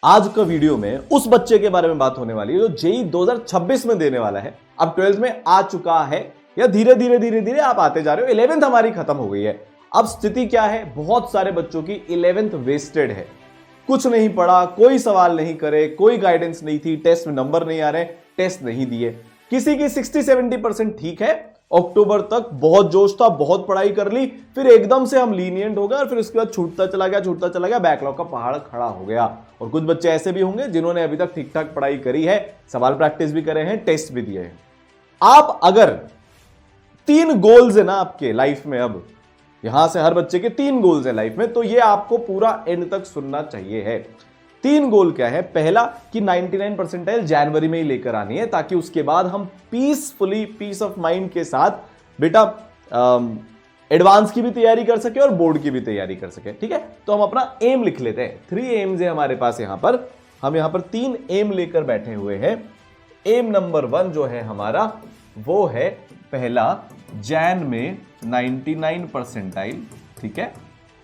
आज का वीडियो में उस बच्चे के बारे में बात होने वाली है जो जेई 2026 में देने वाला है, अब 12th में आ चुका है या धीरे धीरे आप आते जा रहे हो। 11th हमारी खत्म हो गई है। अब स्थिति क्या है, बहुत सारे बच्चों की 11th वेस्टेड है, कुछ नहीं पढ़ा, कोई सवाल नहीं करे, कोई गाइडेंस नहीं थी, टेस्ट में नंबर नहीं आ रहे, टेस्ट नहीं दिए। किसी की 60-70% ठीक है, अक्टूबर तक बहुत जोश था, बहुत पढ़ाई कर ली, फिर एकदम से हम लीनियंट हो गए और फिर उसके बाद छूटता चला गया, बैकलॉग का पहाड़ खड़ा हो गया। और कुछ बच्चे ऐसे भी होंगे जिन्होंने अभी तक ठीक ठाक पढ़ाई करी है, सवाल प्रैक्टिस भी करे हैं, टेस्ट भी दिए हैं। आप अगर 3 गोल्स है ना आपके लाइफ में, अब यहां से हर बच्चे के 3 गोल्स है लाइफ में, तो ये आपको पूरा एंड तक सुनना चाहिए है। 3 गोल क्या है? पहला कि 99 परसेंटाइल जनवरी में ही लेकर आनी है, ताकि उसके बाद हम पीसफुली, पीस ऑफ माइंड के साथ बेटा एडवांस की भी तैयारी कर सके और बोर्ड की भी तैयारी कर सके। ठीक है, तो हम अपना एम लिख लेते हैं। 3 एम्स है हमारे पास यहां पर, हम यहां पर 3 एम लेकर बैठे हुए हैं। एम नंबर 1 जो है हमारा, वो है पहला जैन में 99 परसेंटाइल। ठीक है,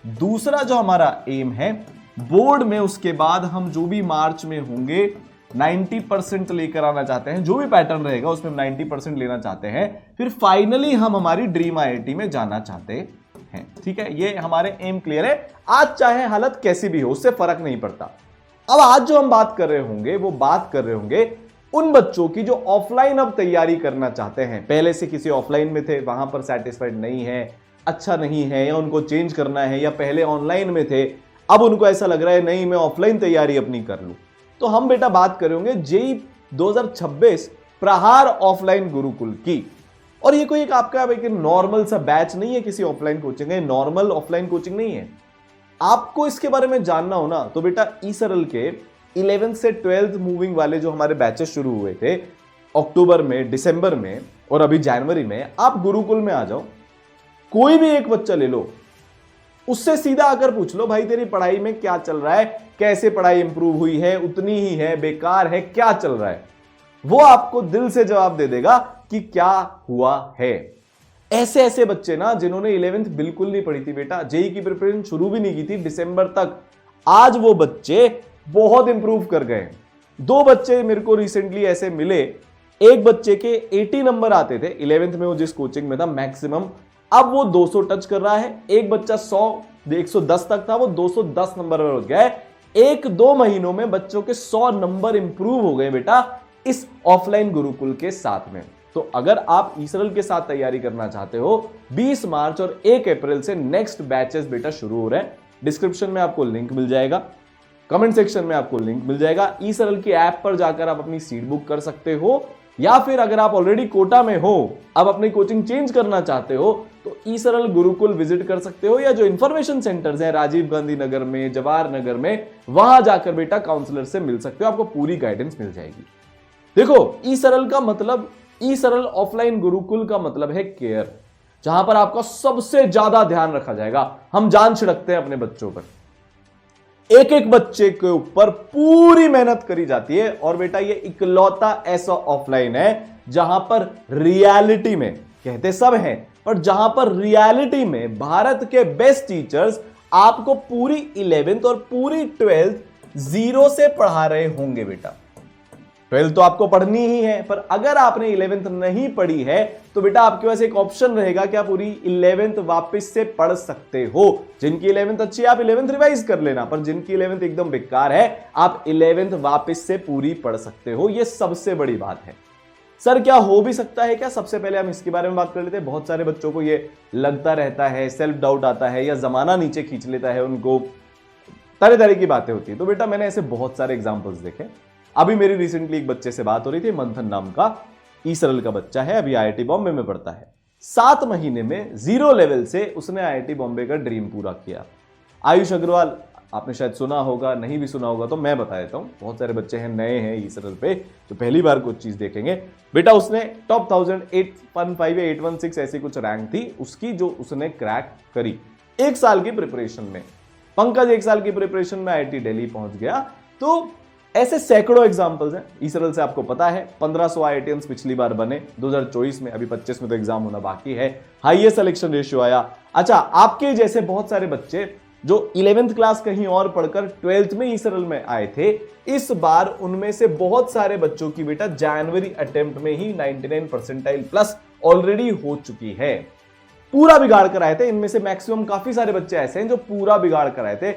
दूसरा जो हमारा एम है बोर्ड में, उसके बाद हम जो भी मार्च में होंगे 90% लेकर आना चाहते हैं, जो भी पैटर्न रहेगा उसमें 90% लेना चाहते हैं, फिर फाइनली हम हमारी ड्रीम आईआईटी में जाना चाहते हैं। ठीक है, ये हमारे एम क्लियर है। आज चाहे हालत कैसी भी हो, उससे फर्क नहीं पड़ता। अब आज जो हम बात कर रहे होंगे, वो बात कर रहे होंगे उन बच्चों की जो ऑफलाइन अब तैयारी करना चाहते हैं, पहले से किसी ऑफलाइन में थे, वहां पर सेटिस्फाइड नहीं है, अच्छा नहीं है, या उनको चेंज करना है, या पहले ऑनलाइन में थे, अब उनको ऐसा लग रहा है नहीं मैं ऑफलाइन तैयारी अपनी कर लूं। तो हम बेटा बात करेंगे जेई 2026 प्रहार ऑफलाइन गुरुकुल की। और ये कोई एक आपका एक नॉर्मल सा बैच नहीं है किसी ऑफलाइन कोचिंग है, नॉर्मल ऑफलाइन कोचिंग नहीं है। आपको इसके बारे में जानना हो ना, तो बेटा ई सरल के 11th से 12th मूविंग वाले जो हमारे बैचेस शुरू हुए थे अक्टूबर में, दिसंबर में और अभी जनवरी में, आप गुरुकुल में आ जाओ, कोई भी एक बच्चा ले लो, उससे सीधा आकर पूछ लो भाई तेरी पढ़ाई में क्या चल रहा है, कैसे पढ़ाई इंप्रूव हुई है, उतनी ही है, बेकार है, क्या चल रहा है, वो आपको दिल से जवाब दे देगा कि क्या हुआ है। ऐसे ऐसे बच्चे ना जिन्होंने 11th बिल्कुल नहीं पढ़ी थी बेटा, जेई की प्रिपरेशन शुरू भी नहीं की थी दिसंबर तक, आज वो बच्चे बहुत इंप्रूव कर गए। 2 बच्चे मेरे को रिसेंटली ऐसे मिले, एक बच्चे के 80 नंबर आते थे 11th में, वो जिस कोचिंग में था मैक्सिमम, अब वो 200 टच कर रहा है। एक बच्चा 110 तक था, वो 210 नंबर पर हो गया है। 1-2 महीनों में बच्चों के 100 नंबर इंप्रूव हो गए बेटा इस ऑफलाइन गुरुकुल के साथ में। तो अगर आप ई सरल के साथ तैयारी करना चाहते हो, 20 मार्च और 1 अप्रैल से नेक्स्ट बैचेस बेटा शुरू हो रहे हैं। डिस्क्रिप्शन में आपको लिंक मिल जाएगा, कमेंट सेक्शन में आपको लिंक मिल जाएगा। ई सरल की ऐप पर जाकर आप अपनी सीट बुक कर सकते हो, या फिर अगर आप ऑलरेडी कोटा में हो, अब अपनी कोचिंग चेंज करना चाहते हो, तो ई सरल गुरुकुल विजिट कर सकते हो, या जो इंफॉर्मेशन सेंटर्स हैं राजीव गांधी नगर में, जवाहर नगर में, वहां जाकर बेटा काउंसलर से मिल सकते हो, आपको पूरी गाइडेंस मिल जाएगी। देखो, ई सरल का मतलब, ई सरल ऑफलाइन गुरुकुल का मतलब है केयर, जहां पर आपका सबसे ज्यादा ध्यान रखा जाएगा। हम जान छिड़कते हैं अपने बच्चों पर, एक एक बच्चे के ऊपर पूरी मेहनत करी जाती है। और बेटा ये इकलौता ऐसा ऑफलाइन है जहां पर रियलिटी में, कहते सब हैं, पर जहां पर रियलिटी में भारत के बेस्ट टीचर्स आपको पूरी 11th और पूरी 12th 0 से पढ़ा रहे होंगे बेटा। 12th तो आपको पढ़नी ही है, पर अगर आपने 11th नहीं पढ़ी है तो बेटा आपके पास एक ऑप्शन रहेगा कि आप पूरी 11th वापस से पढ़ सकते हो। जिनकी 11th अच्छी है आप 11th रिवाइज कर लेना, पर जिनकी 11th एकदम बेकार है आप 11th वापस से पूरी पढ़ सकते हो। यह सबसे बड़ी बात है। सर क्या हो भी सकता है क्या? सबसे पहले हम इसके बारे में बात कर लेते हैं। बहुत सारे बच्चों को यह लगता रहता है, सेल्फ डाउट आता है, या जमाना नीचे खींच लेता है, उनको तरह तरह की बातें होती है। तो बेटा मैंने ऐसे बहुत सारे एग्जाम्पल्स देखे। अभी मेरी रिसेंटली एक बच्चे से बात हो रही थी, मंथन नाम का ई सरल का बच्चा है, अभी आईआईटी बॉम्बे में पढ़ता है। 7 महीने में 0 लेवल से उसने आईआईटी बॉम्बे का ड्रीम पूरा किया। आयुष अग्रवाल आपने शायद सुना होगा, नहीं भी सुना होगा तो मैं बता देता हूं। बहुत सारे बच्चे हैं, नए हैं ई सरल पे, जो पहली बार कुछ चीज देखेंगे। बेटा उसने टॉप 1000 815 या 816 ऐसी कुछ रैंक थी उसकी, जो उसने क्रैक करी 1 साल की प्रिपरेशन में। पंकज 1 साल की प्रिपरेशन में आईआईटी दिल्ली पहुंच गया। तो ऐसे सैकड़ों एग्जाम्पल्स हैं। ई सरल से आपको पता है 1500 आईआईटीएंस पिछली बार बने 2024 में, अभी 25 में तो एग्जाम होना बाकी है। हाईएस्ट सिलेक्शन रेशियो आया। अच्छा, आपके जैसे बहुत सारे बच्चे जो 11th क्लास कहीं और पढ़कर 12th में ईसरल में आए थे, इस बार उनमें से बहुत सारे बच्चों की बेटा जनवरी अटेम्प्ट में ही 99 परसेंटाइल प्लस ऑलरेडी हो चुकी है। पूरा बिगाड़ कर आए थे। इनमें से मैक्सिमम काफी सारे बच्चे ऐसे हैं जो पूरा बिगाड़ कर आए थे।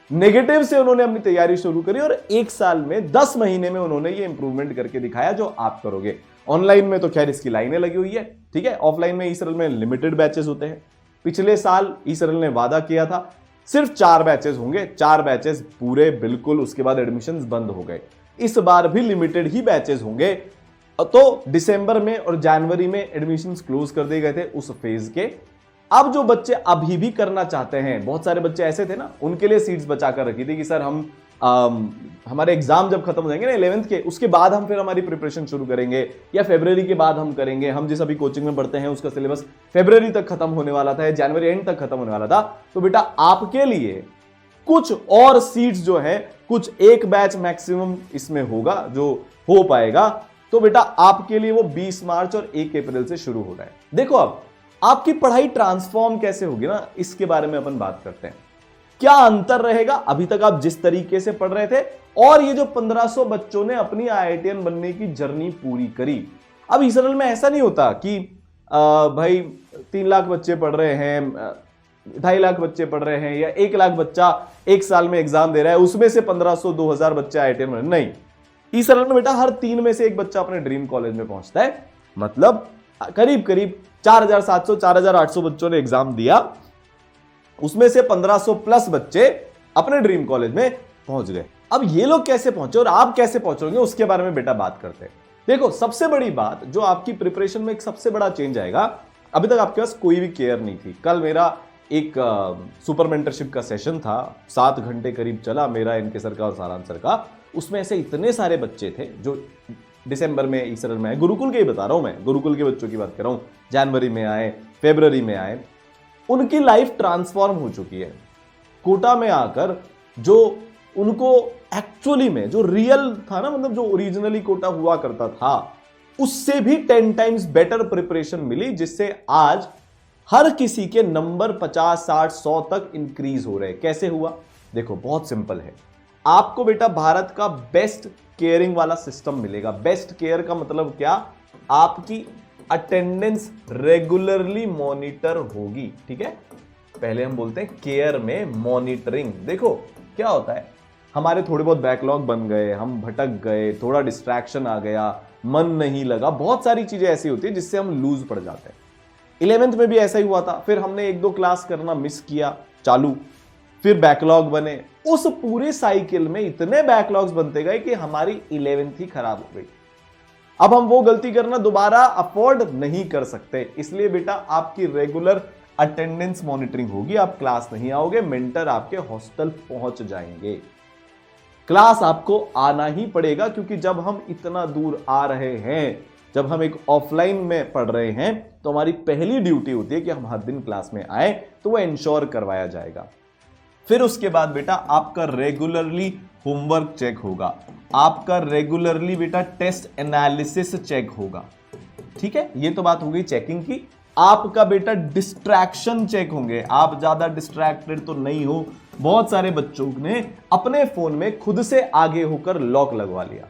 नेगेटिव से उन्होंने अपनी तैयारी शुरू करी और 1 साल में 10 महीने में उन्होंने ये इंप्रूवमेंट करके दिखाया जो आप करोगे। ऑनलाइन में तो खैर इसकी लाइनें लगी हुई है, ठीक है। ऑफलाइन में ईसरल में लिमिटेड बैचेस होते हैं। पिछले साल ईसरल ने वादा किया था सिर्फ 4 बैचेस होंगे, 4 बैचेस पूरे बिल्कुल, उसके बाद एडमिशंस बंद हो गए। इस बार भी लिमिटेड ही बैचेस होंगे। तो दिसंबर में और जनवरी में एडमिशंस क्लोज कर दिए गए थे उस फेज के। अब जो बच्चे अभी भी करना चाहते हैं, बहुत सारे बच्चे ऐसे थे ना, उनके लिए सीट्स बचा कर रखी थी कि सर हम हमारे एग्जाम जब खत्म हो जाएंगे ना 11th के, उसके बाद हम फिर हमारी प्रिपरेशन शुरू करेंगे या फरवरी के बाद हम करेंगे। हम जिस अभी कोचिंग में पढ़ते हैं उसका सिलेबस फरवरी तक खत्म होने वाला था या जनवरी एंड तक खत्म होने वाला था। तो बेटा आपके लिए कुछ और सीट्स जो है, कुछ एक बैच मैक्सिमम इसमें होगा जो हो पाएगा। तो बेटा आपके लिए वो 20 मार्च और 1 अप्रैल से शुरू हो रहा है। देखो अब आपकी पढ़ाई ट्रांसफॉर्म कैसे होगी ना, इसके बारे में अपन बात करते हैं। क्या अंतर रहेगा अभी तक आप जिस तरीके से पढ़ रहे थे और ये जो 1500 बच्चों ने अपनी IITian बनने की जर्नी पूरी करी। अब ईसरल में ऐसा नहीं होता कि भाई 3 लाख बच्चे पढ़ रहे हैं, 2.5 लाख बच्चे पढ़ रहे हैं या 1 लाख बच्चा 1 साल में एग्जाम दे रहा है, उसमें से 1500 2000 बच्चे IITian बने। नहीं, ईसरल में बेटा हर 3 में से 1 बच्चा अपने ड्रीम कॉलेज में पहुंचता है। मतलब करीब करीब 4700 4800 बच्चों ने एग्जाम दिया, उसमें से 1500 प्लस बच्चे अपने ड्रीम कॉलेज में पहुंच गए। अब ये लोग कैसे पहुंचे और आप कैसे पहुंचोगे उसके बारे में बेटा बात करते हैं। देखो सबसे बड़ी बात जो आपकी प्रिपरेशन में एक सबसे बड़ा चेंज आएगा, अभी तक आपके पास कोई भी केयर नहीं थी। कल मेरा एक सुपर मेंटरशिप का सेशन था, 7 घंटे करीब चला मेरा, इनके सर का और सारांश सर का। उसमें ऐसे इतने सारे बच्चे थे जो दिसंबर में ईसरल में आए, गुरुकुल के ही बता रहा हूं मैं, गुरुकुल के बच्चों की बात कर रहा हूं, जनवरी में आए, फरवरी में आए, उनकी लाइफ ट्रांसफॉर्म हो चुकी है। कोटा में आकर जो उनको एक्चुअली में जो रियल था ना, मतलब जो ओरिजिनली कोटा हुआ करता था, उससे भी 10 टाइम्स बेटर प्रिपरेशन मिली, जिससे आज हर किसी के नंबर 50 60 100 तक इंक्रीज हो रहे हैं। कैसे हुआ? देखो बहुत सिंपल है। आपको बेटा भारत का बेस्ट केयरिंग वाला सिस्टम मिलेगा। बेस्ट केयर का मतलब क्या? आपकी अटेंडेंस रेगुलरली मॉनिटर होगी, ठीक है। पहले हम बोलते हैं केयर में मॉनिटरिंग। देखो क्या होता है, हमारे थोड़े बहुत बैकलॉग बन गए, हम भटक गए, थोड़ा डिस्ट्रैक्शन आ गया, मन नहीं लगा, बहुत सारी चीजें ऐसी होती है जिससे हम लूज पड़ जाते हैं। 11th में भी ऐसा ही हुआ था। फिर हमने 1-2 क्लास करना मिस किया चालू, फिर बैकलॉग बने। उस पूरे साइकिल में इतने बैकलॉग्स बनते गए कि हमारी 11th ही खराब हो गई। अब हम वो गलती करना दोबारा अफोर्ड नहीं कर सकते, इसलिए बेटा आपकी रेगुलर अटेंडेंस मॉनिटरिंग होगी। आप क्लास नहीं आओगे, मेंटर आपके हॉस्टल पहुंच जाएंगे। क्लास आपको आना ही पड़ेगा, क्योंकि जब हम इतना दूर आ रहे हैं, जब हम एक ऑफलाइन में पढ़ रहे हैं, तो हमारी पहली ड्यूटी होती है कि हम हर दिन क्लास में आए, तो वो इंश्योर करवाया जाएगा। फिर उसके बाद बेटा आपका रेगुलरली होमवर्क चेक होगा, आपका रेगुलरली बेटा टेस्ट एनालिसिस चेक होगा, ठीक है। ये तो बात हो गई चेकिंग की। आपका बेटा डिस्ट्रैक्शन चेक होंगे, आप ज्यादा डिस्ट्रैक्टेड तो नहीं हो। बहुत सारे बच्चों ने अपने फोन में खुद से आगे होकर लॉक लगवा लिया।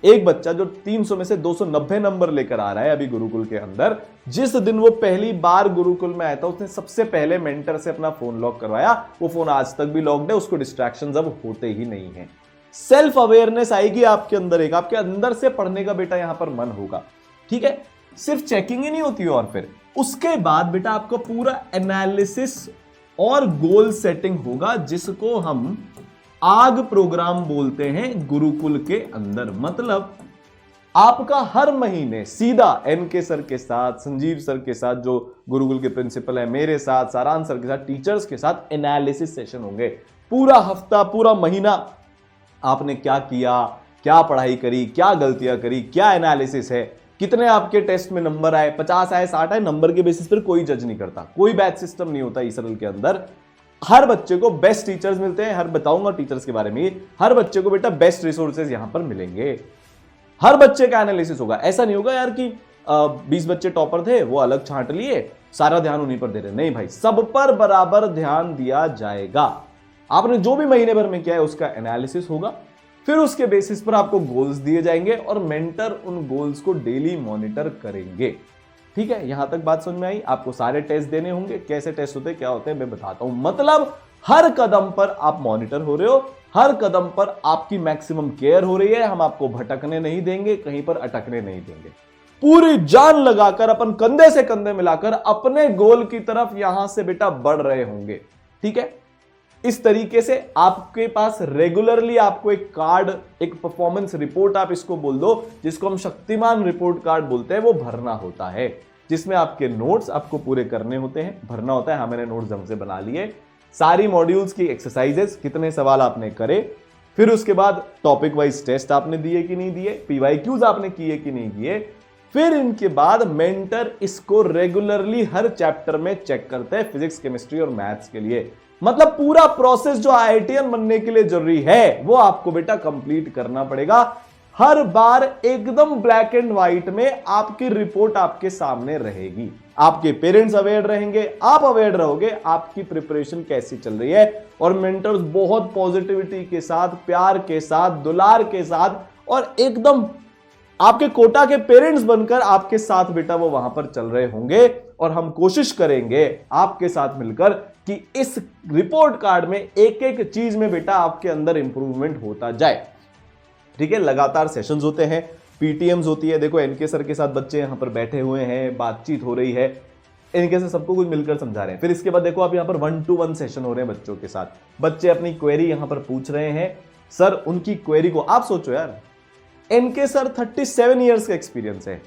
एक बच्चा जो 300 में से 290 नंबर लेकर आ रहा है अभी गुरुकुल के अंदर, जिस दिन वो पहली बार गुरुकुल में आया था उसने सबसे पहले मेंटर से अपना फोन लॉक करवाया। वो फोन आज तक भी लॉक्ड है, उसको डिस्ट्रैक्शंस अब होते ही नहीं है। सेल्फ अवेयरनेस आएगी आपके अंदर, एक आपके अंदर से पढ़ने का बेटा यहां पर मन होगा, ठीक है। सिर्फ चेकिंग ही नहीं होती है, और फिर उसके बाद बेटा आपको पूरा एनालिसिस और गोल सेटिंग होगा, जिसको हम आग प्रोग्राम बोलते हैं गुरुकुल के अंदर। मतलब आपका हर महीने सीधा एनके सर के साथ, संजीव सर के साथ जो गुरुकुल के प्रिंसिपल है, मेरे साथ, सारांश सर के साथ, टीचर्स के साथ एनालिसिस सेशन होंगे। पूरा हफ्ता, पूरा महीना आपने क्या किया, क्या पढ़ाई करी, क्या गलतियां करी, क्या एनालिसिस है, कितने आपके टेस्ट में नंबर आए, 50 आए, 60 आए, नंबर के बेसिस पर कोई जज नहीं करता। कोई बैच सिस्टम नहीं होता ईसरल के अंदर। हर बच्चे को बेस्ट टीचर्स मिलते हैं, हर बताऊंगा टीचर्स के बारे में। हर बच्चे को बेटा बेस्ट रिसोर्सेज यहां पर मिलेंगे। हर बच्चे का एनालिसिस होगा। ऐसा नहीं होगा यार कि 20 बच्चे टॉपर थे वो अलग छांट लिए, सारा ध्यान उन्हीं पर दे रहे। नहीं भाई, सब पर बराबर ध्यान दिया जाएगा। आपने जो भी महीने भर में किया है उसका एनालिसिस होगा, फिर उसके बेसिस पर आपको गोल्स दिए जाएंगे और मेंटर उन गोल्स को डेली मॉनिटर करेंगे। ठीक है, यहां तक बात समझ में आई? आपको सारे टेस्ट देने होंगे। कैसे टेस्ट होते हैं, क्या होते हैं, मैं बताता हूं। मतलब हर कदम पर आप मॉनिटर हो रहे हो, हर कदम पर आपकी मैक्सिमम केयर हो रही है। हम आपको भटकने नहीं देंगे, कहीं पर अटकने नहीं देंगे। पूरी जान लगाकर अपन कंधे से कंधे मिलाकर अपने गोल की तरफ यहां से बेटा बढ़ रहे होंगे। ठीक है, इस तरीके से आपके पास रेगुलरली आपको एक कार्ड, एक परफॉर्मेंस रिपोर्ट आप इसको बोल दो, जिसको हम शक्तिमान रिपोर्ट कार्ड बोलते हैं, वो भरना होता है, जिसमें आपके नोट्स आपको पूरे करने होते हैं, भरना होता है। हाँ, मैंने नोट्स ढंग से बना लिए। सारी मॉड्यूल्स की एक्सरसाइजेस, कितने सवाल आपने करे, फिर उसके बाद टॉपिक वाइज टेस्ट आपने दिए कि नहीं दिए, पीवाईक्यूज आपने किए कि नहीं किए, फिर इनके बाद मेंटर इसको रेगुलरली हर चैप्टर में चेक करते हैं, फिजिक्स, केमिस्ट्री और मैथ्स के लिए। मतलब पूरा प्रोसेस जो आईआईटीएन बनने के लिए जरूरी है वो आपको बेटा कंप्लीट करना पड़ेगा। हर बार एकदम ब्लैक एंड व्हाइट में आपकी रिपोर्ट आपके सामने रहेगी। आपके पेरेंट्स अवेयर रहेंगे, आप अवेयर रहोगे आपकी प्रिपरेशन कैसी चल रही है। और मेंटर्स बहुत पॉजिटिविटी के साथ, प्यार के साथ, दुलार के साथ और एकदम आपके कोटा के पेरेंट्स बनकर आपके साथ बेटा वो वहां पर चल रहे होंगे। और हम कोशिश करेंगे आपके साथ मिलकर कि इस रिपोर्ट कार्ड में एक एक चीज में बेटा आपके अंदर इंप्रूवमेंट होता जाए। ठीक है, लगातार सेशंस होते हैं, पीटीएम्स होती है। देखो एनके सर के साथ बच्चे यहां पर बैठे हुए हैं, बातचीत हो रही है, इनके से सबको कुछ मिलकर समझा रहे हैं। फिर इसके बाद देखो आप यहां पर 1-to-1 सेशन हो रहे हैं बच्चों के साथ। बच्चे अपनी क्वेरी यहां पर पूछ रहे हैं, सर उनकी क्वेरी को आप सोचो यार, एनके सर 37 ईयर्स का एक्सपीरियंस है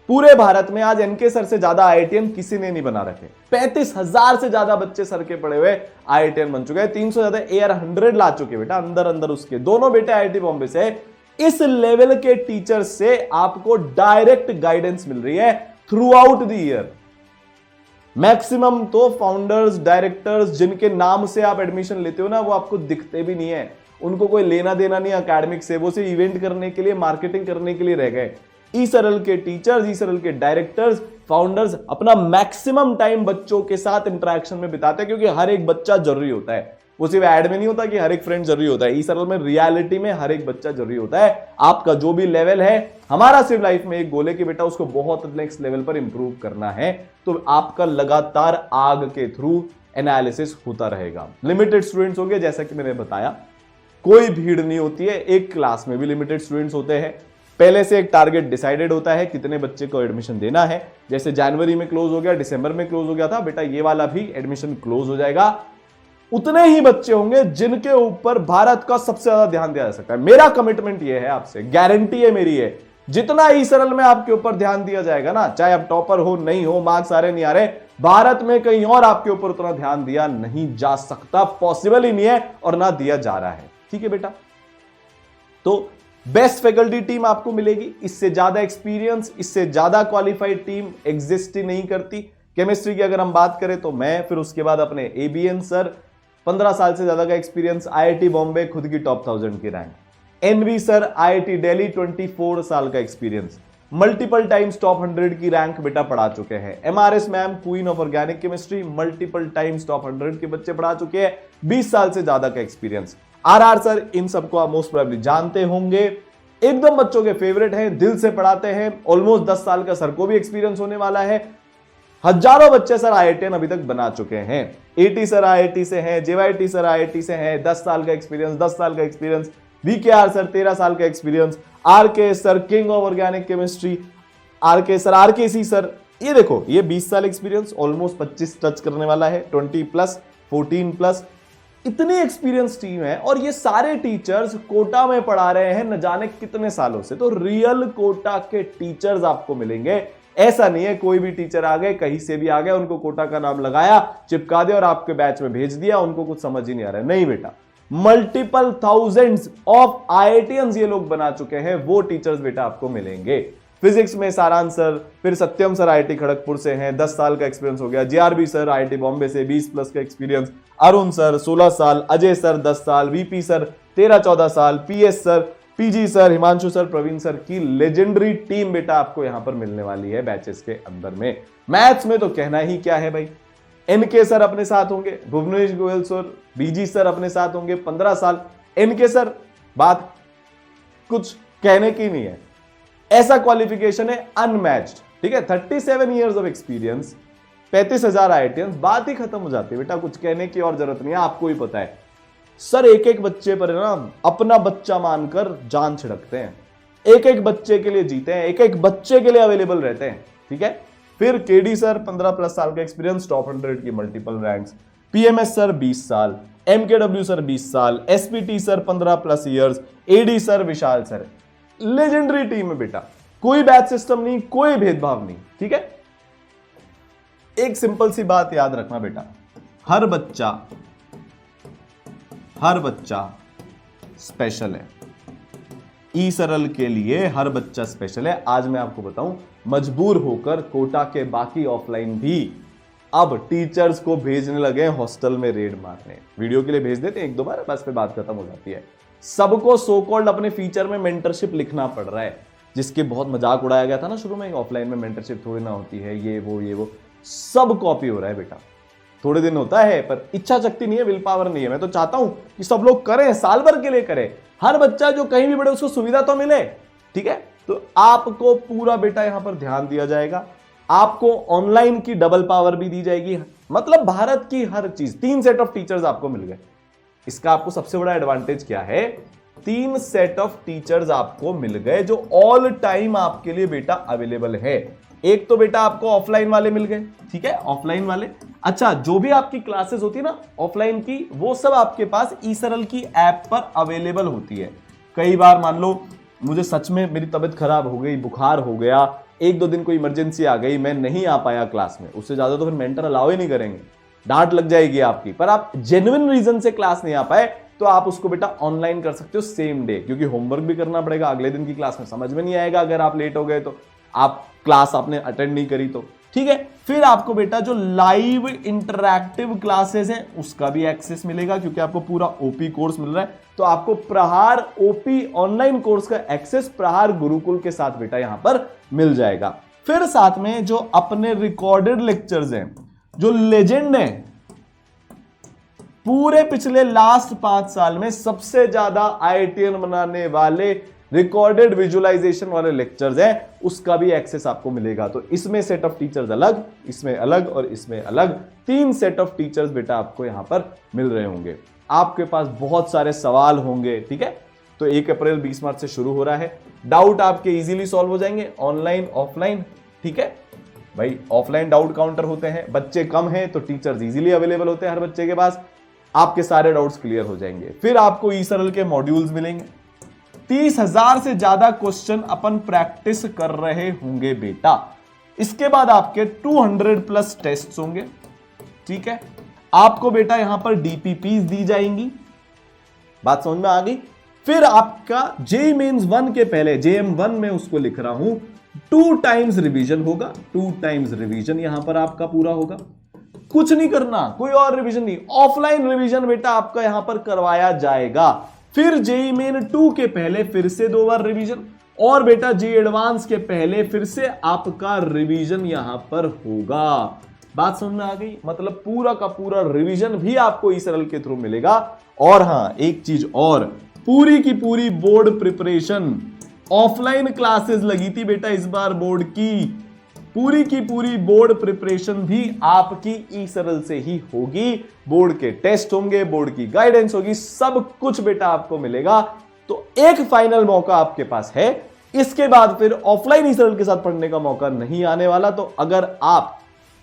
पूरे भारत में। आज एनके सर से ज्यादा आईआईटीएन किसी ने नहीं बना रखे। 35,000 से ज्यादा बच्चे सर के पड़े हुए आईआईटीएन बन चुके हैं। 300 ज्यादा AR100 ला चुके बेटा अंदर अंदर उसके। दोनों बेटे आईआईटी बॉम्बे से। इस लेवल के टीचर से आपको डायरेक्ट गाइडेंस मिल रही है through out the year. Maximum तो फाउंडर्स, डायरेक्टर्स जिनके नाम से आप एडमिशन लेते हो ना, वो आपको दिखते भी नहीं है। उनको कोई लेना देना नहीं एकेडमिक से, वो सिर्फ इवेंट करने के लिए, मार्केटिंग करने के लिए रह गए। ई-सरल के टीचर्स, ई-सरल के डायरेक्टर्स, फाउंडर्स अपना मैक्सिमम टाइम बच्चों के साथ इंटरेक्शन में बिताते हैं, क्योंकि हर एक बच्चा जरूरी होता है। वो सिर्फ ऐड में नहीं होता कि हर एक फ्रेंड जरूरी होता है। ई-सरल में रियलिटी में हर एक बच्चा जरूरी होता है। आपका जो भी लेवल है, हमारा सिर्फ लाइफ में एक गोल है कि बेटा उसको बहुत नेक्स्ट लेवल पर इंप्रूव करना है। तो आपका लगातार आग के थ्रू एनालिसिस होता रहेगा। लिमिटेड स्टूडेंट्स होंगे, जैसा कि मैंने बताया, कोई भीड़ नहीं होती है। एक क्लास में भी लिमिटेड स्टूडेंट्स होते हैं। पहले से एक टारगेट डिसाइडेड होता है कितने बच्चे को एडमिशन देना है। जैसे जनवरी में क्लोज हो गया, दिसंबर में क्लोज हो गया था, बेटा ये वाला भी एडमिशन क्लोज हो जाएगा। उतने ही बच्चे होंगे जिनके ऊपर भारत का सबसे ज्यादा ध्यान दिया जा सकता है। मेरा कमिटमेंट ये है आपसे, गारंटी है मेरी है, जितना ई-सरल में आपके ऊपर ध्यान दिया जाएगा ना, चाहे आप टॉपर हो नहीं हो, मार्क्स आ रहे नहीं आ रहे, भारत में कहीं और आपके ऊपर उतना ध्यान दिया नहीं जा सकता, पॉसिबल ही नहीं है और ना दिया जा रहा है। ठीक है बेटा, तो बेस्ट फैकल्टी टीम आपको मिलेगी। इससे ज्यादा एक्सपीरियंस, इससे ज्यादा क्वालिफाइड टीम एग्जिस्ट ही नहीं करती। केमिस्ट्री की अगर हम बात करें तो मैं, फिर उसके बाद अपने एबीएन सर, 15 साल से ज्यादा का एक्सपीरियंस, आईआईटी बॉम्बे खुद की टॉप 1000 की rank, NV sir IIT Delhi 24 साल का एक्सपीरियंस, मल्टीपल टाइम्स टॉप 100 की रैंक बेटा पढ़ा चुके हैं। MRS ma'am queen of organic chemistry, multiple times top 100 के बच्चे पढ़ा चुके हैं, 20 साल से ज्यादा का एक्सपीरियंस। आरआर सर, इन सबको आप मोस्ट प्रोबेबली जानते होंगे, एकदम बच्चों के फेवरेट हैं, दिल से पढ़ाते हैं। ऑलमोस्ट 10 साल का सर को भी एक्सपीरियंस होने वाला है। हजारों बच्चे सर आईआईटीएन अभी तक बना चुके हैं। एटी सर आईआईटी से हैं, जेवाईटी सर आईआईटी से हैं, 10 साल का एक्सपीरियंस, 10 साल का एक्सपीरियंस। वीकेआर सर 13 साल का experience, R K sir king of organic chemistry, R K sir, RKC sir, ये देखो ये 20 साल एक्सपीरियंस, ऑलमोस्ट 25 टच करने वाला है, 20+, 14+, इतनी एक्सपीरियंस टीम है। और ये सारे टीचर्स कोटा में पढ़ा रहे हैं न जाने कितने सालों से। तो रियल कोटा के टीचर्स आपको मिलेंगे। ऐसा नहीं है कोई भी टीचर आ गए, कहीं से भी आ गए, उनको कोटा का नाम लगाया, चिपका दिया और आपके बैच में भेज दिया, उनको कुछ समझ ही नहीं आ रहा है। नहीं बेटा, मल्टीपल थाउजेंड्स ऑफ आईआईटीएंस ये लोग बना चुके हैं, वो टीचर्स बेटा आपको मिलेंगे। फिजिक्स में सारांश सर, फिर सत्यम सर आईआईटी खड़गपुर से हैं, 10 साल का एक्सपीरियंस हो गया। जेआरबी सर आईआईटी बॉम्बे से 20+ का एक्सपीरियंस, अरुण सर 16 साल, अजय सर 10 साल, वीपी सर 13-14 साल, PS sir, PG sir, Himanshu sir, Praveen sir की लेजेंडरी टीम बेटा आपको यहां पर मिलने वाली है बैचेस के अंदर में। मैथ्स में तो कहना ही क्या है भाई, एनके सर अपने साथ होंगे, भुवनेश गोयल सर, बीजी सर अपने साथ होंगे, 15 साल। एनके सर बात कुछ कहने की नहीं है, ऐसा क्वालिफिकेशन है अनमैच्ड, ठीक है। 37 ईयर्स ऑफ एक्सपीरियंस, 35,000 आईआईटीएंस, बात ही खत्म हो जाती है बेटा, कुछ कहने की और जरूरत नहीं है, आपको ही पता है। सर एक एक बच्चे पर ना अपना बच्चा मानकर जान छिड़कते हैं, एक एक बच्चे के लिए जीते हैं, एक एक बच्चे के लिए अवेलेबल रहते हैं, ठीक है। फिर केडी सर 15+ साल का एक्सपीरियंस, टॉप 100 की मल्टीपल रैंक्स। पीएमएस सर 20 साल, एमकेडब्ल्यू सर 20 साल, SPT sir 15+ years, AD sir Vishal sir, legendary team है बेटा, कोई बैच सिस्टम नहीं, कोई भेदभाव नहीं, ठीक है। एक सिंपल सी बात याद रखना बेटा, हर बच्चा स्पेशल है। ई सरल के लिए हर बच्चा स्पेशल है। आज मैं आपको बताऊं, मजबूर होकर कोटा के बाकी ऑफलाइन भी अब टीचर्स को भेजने लगे हॉस्टल में रेड मारने। वीडियो के लिए भेज देते हैं 1-2 बार, बस पे बात खत्म हो जाती है। सबको सो कॉल्ड अपने फीचर में मेंटरशिप लिखना पड़ रहा है, जिसके बहुत मजाक उड़ाया गया था ना शुरू में, ऑफलाइन में मेंटरशिप थोड़ी ना होती है, ये वो सब कॉपी हो रहा है बेटा। थोड़े दिन होता है पर इच्छा शक्ति नहीं है, विल पावर नहीं है। मैं तो चाहता हूं कि सब लोग करें, साल भर के लिए करें, हर बच्चा जो कहीं भी बढ़े उसको सुविधा तो मिले, ठीक है। तो आपको पूरा बेटा यहां पर ध्यान दिया जाएगा, आपको ऑनलाइन की डबल पावर भी दी जाएगी, मतलब भारत की हर चीज। 3 सेट ऑफ टीचर्स आपको मिल गए। इसका आपको सबसे बड़ा एडवांटेज क्या है, 3 सेट ऑफ टीचर्स आपको मिल गए जो ऑल टाइम आपके लिए बेटा अवेलेबल है। एक तो बेटा आपको ऑफलाइन वाले मिल गए, ठीक है, ऑफलाइन वाले। अच्छा, जो भी आपकी क्लासेस होती है ना ऑफलाइन की, वो सब आपके पास ई सरल की ऐप पर अवेलेबल होती है। कई बार मान लो मुझे सच में मेरी तबीयत खराब हो गई, बुखार हो गया, 1-2 दिन कोई इमरजेंसी आ गई, मैं नहीं आ पाया क्लास में, उससे ज्यादा तो फिर मेंटर अलाउ ही नहीं करेंगे, डांट लग जाएगी आपकी। पर आप जेन्युइन रीजन से क्लास नहीं आ पाए तो आप उसको बेटा ऑनलाइन कर सकते हो सेम डे, क्योंकि होमवर्क भी करना पड़ेगा, अगले दिन की क्लास में समझ में नहीं आएगा अगर आप लेट हो गए तो, आप क्लास आपने अटेंड नहीं करी तो, ठीक है। फिर आपको बेटा जो लाइव इंटरैक्टिव क्लासेस हैं उसका भी एक्सेस मिलेगा, क्योंकि आपको पूरा ओपी कोर्स मिल रहा है, तो आपको प्रहार ओपी ऑनलाइन कोर्स का एक्सेस प्रहार गुरुकुल के साथ बेटा यहां पर मिल जाएगा। फिर साथ में जो अपने रिकॉर्डेड लेक्चर्स हैं, जो लेजेंड हैं, पूरे पिछले लास्ट 5 साल में सबसे ज्यादा आईआईटीएन बनाने वाले रिकॉर्डेड विजुअलाइजेशन वाले लेक्चर्स हैं, उसका भी एक्सेस आपको मिलेगा। तो इसमें सेट ऑफ टीचर्स अलग, इसमें अलग और इसमें अलग, 3 सेट ऑफ टीचर्स बेटा आपको यहां पर मिल रहे होंगे। आपके पास बहुत सारे सवाल होंगे, ठीक है। तो 1 अप्रैल 20 मार्च से शुरू हो रहा है, डाउट आपके इजीली सॉल्व हो जाएंगे, ऑनलाइन ऑफलाइन, ठीक है भाई। ऑफलाइन डाउट काउंटर होते हैं, बच्चे कम हैं तो टीचर्स इजीली अवेलेबल होते हैं हर बच्चे के पास, आपके सारे डाउट्स क्लियर हो जाएंगे। फिर आपको ई सरल के मॉड्यूल्स मिलेंगे, 30,000 से ज्यादा क्वेश्चन अपन प्रैक्टिस कर रहे होंगे बेटा। इसके बाद आपके 200+ टेस्ट होंगे, ठीक है। आपको बेटा यहां पर डीपीपीज दी जाएंगी, बात समझ में आ गई। फिर आपका जेईई मेंस 1 के पहले, JM1 में उसको लिख रहा हूं, 2 टाइम्स रिवीजन होगा, 2 टाइम्स रिवीजन यहां पर आपका पूरा होगा। कुछ नहीं करना, कोई और रिवीजन नहीं, ऑफलाइन रिवीजन बेटा आपका यहां पर करवाया जाएगा। फिर जेईई मेन 2 के पहले फिर से 2 बार रिवीजन, और बेटा जेईई एडवांस के पहले फिर से आपका रिवीजन यहां पर होगा। बात समझ में आ गई, मतलब पूरा का पूरा रिवीजन भी आपको ई सरल के थ्रू मिलेगा। और हां, एक चीज और, पूरी की पूरी बोर्ड प्रिपरेशन, ऑफलाइन क्लासेस लगी थी बेटा इस बार बोर्ड की, पूरी की पूरी बोर्ड प्रिपरेशन भी आपकी ई सरल से ही होगी। बोर्ड के टेस्ट होंगे, बोर्ड की गाइडेंस होगी, सब कुछ बेटा आपको मिलेगा। तो एक फाइनल मौका आपके पास है, इसके बाद फिर ऑफलाइन ई सरल के साथ पढ़ने का मौका नहीं आने वाला। तो अगर आप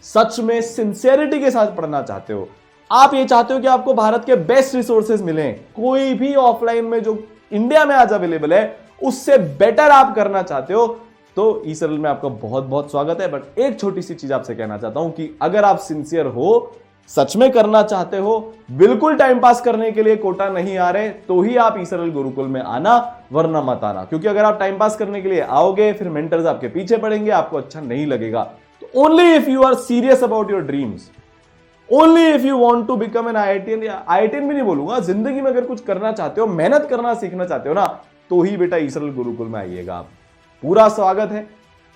सच में सिंसियरिटी के साथ पढ़ना चाहते हो, आप ये चाहते हो कि आपको भारत के बेस्ट रिसोर्सेज मिलें, कोई भी ऑफलाइन में जो इंडिया में आज अवेलेबल है उससे बेटर आप करना चाहते हो, तो ई सरल में आपका बहुत बहुत स्वागत है। बट एक छोटी सी चीज आपसे कहना चाहता हूं कि अगर आप सिंसियर हो, सच में करना चाहते हो, बिल्कुल टाइम पास करने के लिए कोटा नहीं आ रहे, तो ही आप ई सरल गुरुकुल में आना, वरना मत आना। क्योंकि अगर आप टाइम पास करने के लिए आओगे फिर मेंटर्स आपके पीछे पड़ेंगे, आपको अच्छा नहीं लगेगा। तो only if you are serious about your dreams, only if you want to become an IITian, या आईआईटीएन भी नहीं बोलूंगा, जिंदगी में अगर कुछ करना चाहते हो, मेहनत करना सीखना चाहते हो ना, तो ही बेटा ई सरल गुरुकुल में आइएगा आप। पूरा स्वागत है,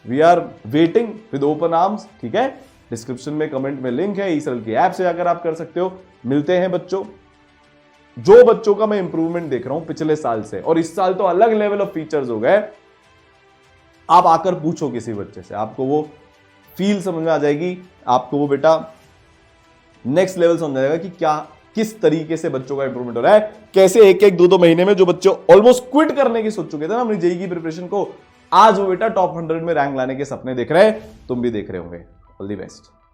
we are waiting with open arms, ठीक है। डिस्क्रिप्शन में कमेंट में लिंक है, ईसरल की ऐप से जाकर आप कर सकते हो। मिलते हैं बच्चों। जो बच्चों का मैं इंप्रूवमेंट देख रहा हूं पिछले साल से, और इस साल तो अलग लेवल ऑफ फीचर्स हो गए। आप आकर पूछो किसी बच्चे से, आपको वो फील समझ में आ जाएगी, आपको वो बेटा नेक्स्ट लेवल समझ आएगा कि क्या किस तरीके से बच्चों का इंप्रूवमेंट हो रहा है, कैसे एक एक दो महीने में जो बच्चे ऑलमोस्ट क्विट करने की सोच चुके थे ना अपनी जेईई की प्रिपरेशन को, आज वो बेटा टॉप 100 में रैंक लाने के सपने देख रहे हैं। तुम भी देख रहे होंगे। All the best.